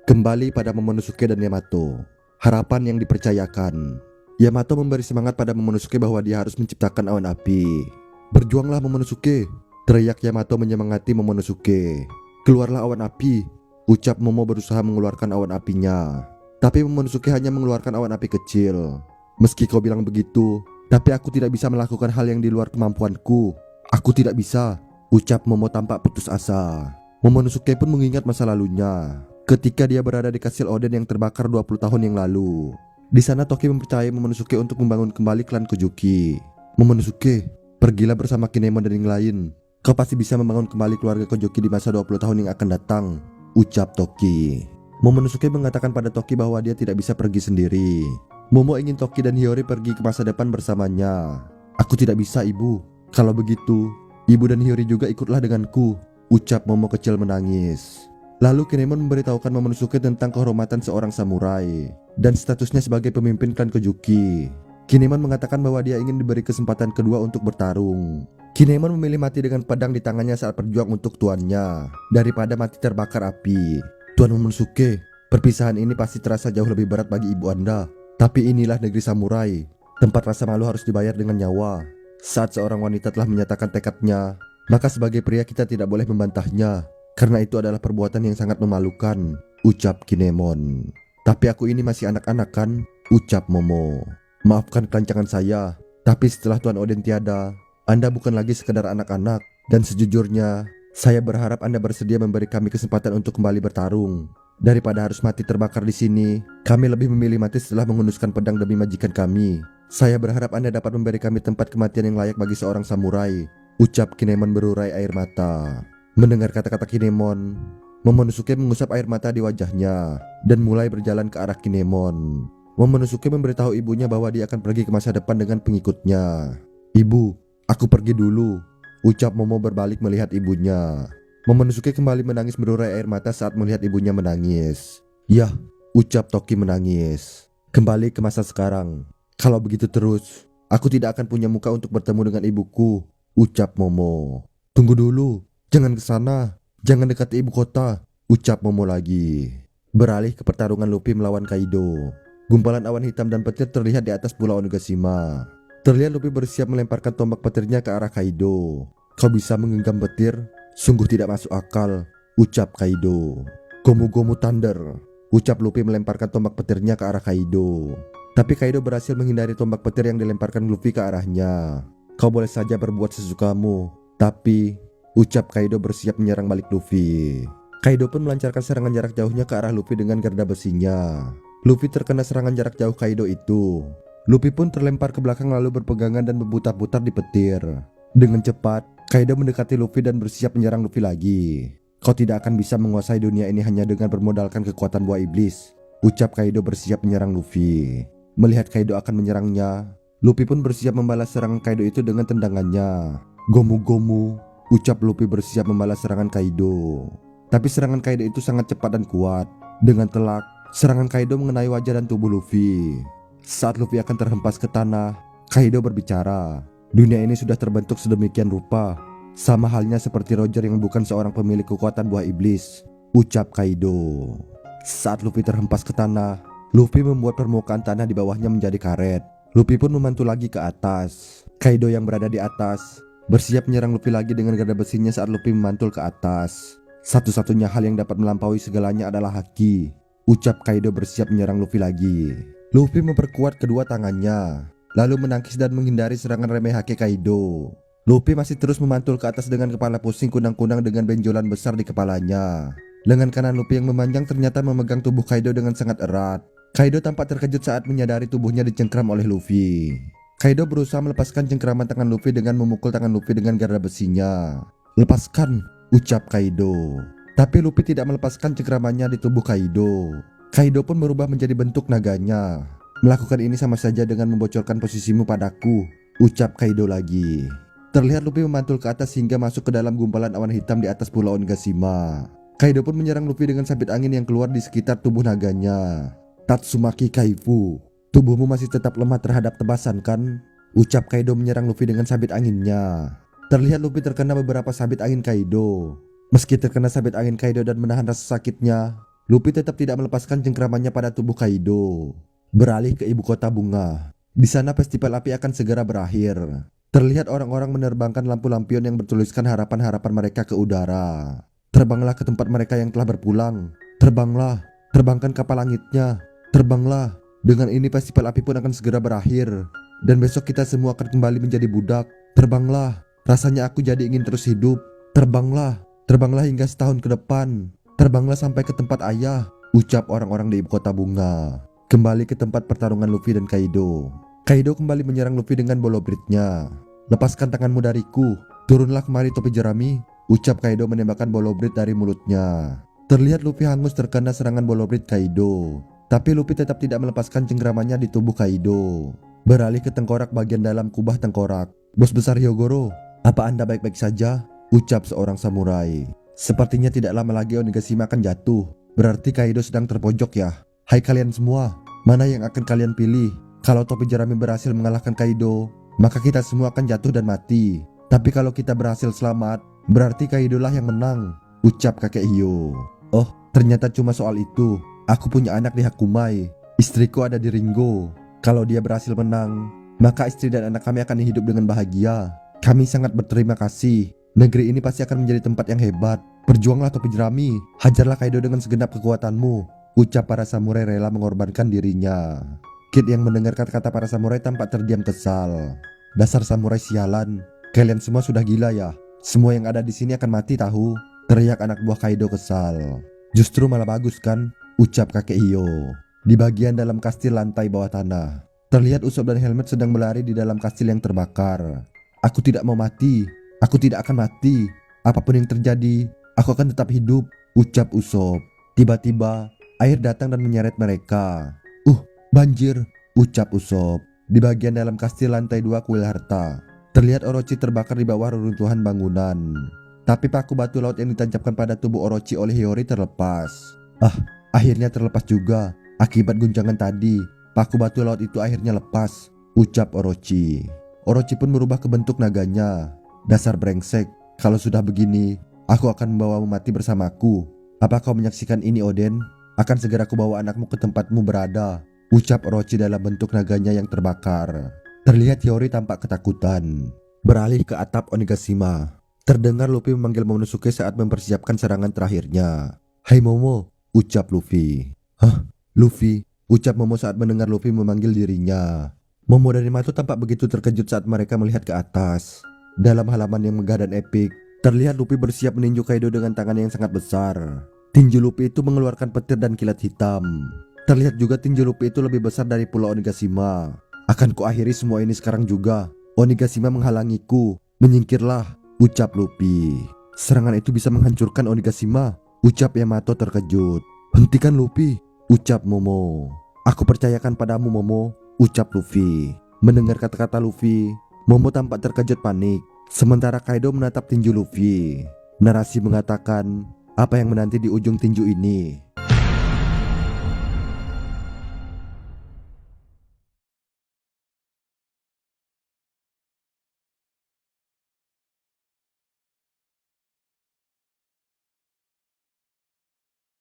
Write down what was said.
Kembali pada Momonosuke dan Yamato. Harapan yang dipercayakan. Yamato memberi semangat pada Momonosuke bahwa dia harus menciptakan awan api. "Berjuanglah Momonosuke," teriak Yamato menyemangati Momonosuke. "Keluarlah awan api," ucap Momo berusaha mengeluarkan awan apinya. Tapi Momonosuke hanya mengeluarkan awan api kecil. "Meski kau bilang begitu, tapi aku tidak bisa melakukan hal yang di luar kemampuanku. Aku tidak bisa," ucap Momo tampak putus asa. Momonosuke pun mengingat masa lalunya ketika dia berada di kastil Oden yang terbakar 20 tahun yang lalu. Di sana Toki mempercayai Momonosuke untuk membangun kembali klan Kojuki. "Momonosuke, pergilah bersama Kinemon dan yang lain. Kau pasti bisa membangun kembali keluarga Kojuki di masa 20 tahun yang akan datang," ucap Toki. Momonosuke mengatakan pada Toki bahwa dia tidak bisa pergi sendiri. Momo ingin Toki dan Hiyori pergi ke masa depan bersamanya. "Aku tidak bisa, Ibu. Kalau begitu, Ibu dan Hiyori juga ikutlah denganku," ucap Momo kecil menangis. Lalu Kinemon memberitahukan Momonosuke tentang kehormatan seorang samurai dan statusnya sebagai pemimpin klan Kojuki. Kinemon mengatakan bahwa dia ingin diberi kesempatan kedua untuk bertarung. Kinemon memilih mati dengan pedang di tangannya saat berjuang untuk tuannya daripada mati terbakar api. "Tuan Momonosuke, perpisahan ini pasti terasa jauh lebih berat bagi ibu Anda. Tapi inilah negeri samurai, tempat rasa malu harus dibayar dengan nyawa. Saat seorang wanita telah menyatakan tekadnya, maka sebagai pria kita tidak boleh membantahnya. Karena itu adalah perbuatan yang sangat memalukan," ucap Kinemon. "Tapi aku ini masih anak-anak kan?" ucap Momo. "Maafkan kelancangan saya, tapi setelah Tuan Oden tiada, Anda bukan lagi sekedar anak-anak. Dan sejujurnya, saya berharap Anda bersedia memberi kami kesempatan untuk kembali bertarung. Daripada harus mati terbakar di sini, kami lebih memilih mati setelah menghunuskan pedang demi majikan kami. Saya berharap Anda dapat memberi kami tempat kematian yang layak bagi seorang samurai," ucap Kinemon berurai air mata. Mendengar kata-kata Kinemon, Momonosuke mengusap air mata di wajahnya dan mulai berjalan ke arah Kinemon. Momonosuke memberitahu ibunya bahwa dia akan pergi ke masa depan dengan pengikutnya. "Ibu, aku pergi dulu," ucap Momo berbalik melihat ibunya. Momonosuke kembali menangis berurai air mata saat melihat ibunya menangis. "Yah," ucap Toki menangis. "Kembali ke masa sekarang. Kalau begitu terus, aku tidak akan punya muka untuk bertemu dengan ibuku," ucap Momo. "Tunggu dulu. Jangan ke sana, jangan dekati ibu kota," ucap Momo lagi. Beralih ke pertarungan Luffy melawan Kaido. Gumpalan awan hitam dan petir terlihat di atas pulau Onigashima. Terlihat Luffy bersiap melemparkan tombak petirnya ke arah Kaido. "Kau bisa menggenggam petir? Sungguh tidak masuk akal," ucap Kaido. "Gomu Gomu Thunder," ucap Luffy melemparkan tombak petirnya ke arah Kaido. Tapi Kaido berhasil menghindari tombak petir yang dilemparkan Luffy ke arahnya. "Kau boleh saja berbuat sesukamu, tapi," ucap Kaido bersiap menyerang balik Luffy. Kaido pun melancarkan serangan jarak jauhnya ke arah Luffy dengan garda besinya. Luffy terkena serangan jarak jauh Kaido itu. Luffy pun terlempar ke belakang lalu berpegangan dan berputar-putar di petir. Dengan cepat, Kaido mendekati Luffy dan bersiap menyerang Luffy lagi. "Kau tidak akan bisa menguasai dunia ini hanya dengan bermodalkan kekuatan buah iblis," ucap Kaido bersiap menyerang Luffy. Melihat Kaido akan menyerangnya, Luffy pun bersiap membalas serangan Kaido itu dengan tendangannya. "Gomu Gomu," ucap Luffy bersiap membalas serangan Kaido. Tapi serangan Kaido itu sangat cepat dan kuat. Dengan telak, serangan Kaido mengenai wajah dan tubuh Luffy. Saat Luffy akan terhempas ke tanah, Kaido berbicara. "Dunia ini sudah terbentuk sedemikian rupa, sama halnya seperti Roger yang bukan seorang pemilik kekuatan buah iblis," ucap Kaido. Saat Luffy terhempas ke tanah, Luffy membuat permukaan tanah di bawahnya menjadi karet. Luffy pun memantul lagi ke atas. Kaido yang berada di atas bersiap menyerang Luffy lagi dengan garda besinya saat Luffy memantul ke atas. "Satu-satunya hal yang dapat melampaui segalanya adalah haki," ucap Kaido bersiap menyerang Luffy lagi. Luffy memperkuat kedua tangannya, lalu menangkis dan menghindari serangan remeh haki Kaido. Luffy masih terus memantul ke atas dengan kepala pusing kunang-kunang dengan benjolan besar di kepalanya. Lengan kanan Luffy yang memanjang ternyata memegang tubuh Kaido dengan sangat erat. Kaido tampak terkejut saat menyadari tubuhnya dicengkram oleh Luffy. Kaido berusaha melepaskan cengkraman tangan Luffy dengan memukul tangan Luffy dengan garda besinya. "Lepaskan," ucap Kaido. Tapi Luffy tidak melepaskan cengkramannya di tubuh Kaido. Kaido pun berubah menjadi bentuk naganya. "Melakukan ini sama saja dengan membocorkan posisimu padaku," ucap Kaido lagi. Terlihat Luffy memantul ke atas hingga masuk ke dalam gumpalan awan hitam di atas pulau Onigashima. Kaido pun menyerang Luffy dengan sabit angin yang keluar di sekitar tubuh naganya. "Tatsumaki Kaifu, tubuhmu masih tetap lemah terhadap tebasan kan?" ucap Kaido menyerang Luffy dengan sabit anginnya. Terlihat Luffy terkena beberapa sabit angin Kaido. Meski terkena sabit angin Kaido dan menahan rasa sakitnya, Luffy tetap tidak melepaskan cengkramannya pada tubuh Kaido. Beralih ke ibu kota bunga. Di sana festival api akan segera berakhir. Terlihat orang-orang menerbangkan lampu lampion yang bertuliskan harapan-harapan mereka ke udara. Terbanglah ke tempat mereka yang telah berpulang. Terbanglah, terbangkan kapal langitnya. Terbanglah. Dengan ini festival api pun akan segera berakhir. Dan besok kita semua akan kembali menjadi budak. Terbanglah. Rasanya aku jadi ingin terus hidup. Terbanglah. Terbanglah hingga setahun ke depan. Terbanglah sampai ke tempat ayah, ucap orang-orang di ibu kota bunga. Kembali ke tempat pertarungan Luffy dan Kaido. Kaido kembali menyerang Luffy dengan bolo brit-nya. Lepaskan tanganmu dariku. Turunlah kemari topi jerami, ucap Kaido menembakkan bolo brit dari mulutnya. Terlihat Luffy hangus terkena serangan bolo brit Kaido. Tapi Luffy tetap tidak melepaskan cengkramannya di tubuh Kaido. Beralih ke tengkorak bagian dalam kubah tengkorak. Bos besar Hyogoro, apa Anda baik-baik saja? Ucap seorang samurai. Sepertinya tidak lama lagi Onigashima akan jatuh. Berarti Kaido sedang terpojok ya. Hai kalian semua, mana yang akan kalian pilih? Kalau topi jerami berhasil mengalahkan Kaido, maka kita semua akan jatuh dan mati. Tapi kalau kita berhasil selamat, berarti Kaido lah yang menang, ucap kakek Hyo. Oh, ternyata cuma soal itu. Aku punya anak di Hakumai. Istriku ada di Ringo. Kalau dia berhasil menang, maka istri dan anak kami akan hidup dengan bahagia. Kami sangat berterima kasih. Negeri ini pasti akan menjadi tempat yang hebat. Berjuanglah topi jerami, hajarlah Kaido dengan segenap kekuatanmu, ucap para samurai rela mengorbankan dirinya. Kid yang mendengar kata-kata para samurai tampak terdiam kesal. Dasar samurai sialan, kalian semua sudah gila ya? Semua yang ada di sini akan mati tahu, teriak anak buah Kaido kesal. Justru malah bagus kan, ucap kakek Hyo. Di bagian dalam kastil lantai bawah tanah, terlihat Usopp dan Helmet sedang berlari di dalam kastil yang terbakar. Aku tidak mau mati. Aku tidak akan mati. Apapun yang terjadi, aku akan tetap hidup, ucap Usopp. Tiba-tiba, air datang dan menyeret mereka. Banjir, ucap Usopp. Di bagian dalam kastil lantai 2 kuil harta, terlihat Orochi terbakar di bawah reruntuhan bangunan. Tapi paku batu laut yang ditancapkan pada tubuh Orochi oleh Hiyori terlepas. Akhirnya terlepas juga. Akibat guncangan tadi, paku batu laut itu akhirnya lepas, ucap Orochi. Orochi pun berubah ke bentuk naganya. Dasar brengsek, kalau sudah begini, aku akan membawamu mati bersamaku. Apa kau menyaksikan ini, Oden? Akan segera kubawa anakmu ke tempatmu berada, ucap Orochi dalam bentuk naganya yang terbakar. Terlihat Hiyori tampak ketakutan. Beralih ke atap Onigashima, terdengar Luffy memanggil Momonosuke saat mempersiapkan serangan terakhirnya. Hai Momo, ucap Luffy. Hah? Luffy, ucap Momo saat mendengar Luffy memanggil dirinya. Momo dan Yamato tampak begitu terkejut saat mereka melihat ke atas. Dalam halaman yang megah dan epik, terlihat Luffy bersiap meninju Kaido dengan tangan yang sangat besar. Tinju Luffy itu mengeluarkan petir dan kilat hitam. Terlihat juga tinju Luffy itu lebih besar dari pulau Onigashima. Akan kuakhiri semua ini sekarang juga. Onigashima menghalangiku. Menyingkirlah, ucap Luffy. Serangan itu bisa menghancurkan Onigashima, ucap Yamato terkejut. Hentikan Luffy, ucap Momo. Aku percayakan padamu Momo, ucap Luffy. Mendengar kata-kata Luffy, Momo tampak terkejut panik. Sementara Kaido menatap tinju Luffy. Narasi mengatakan, apa yang menanti di ujung tinju ini?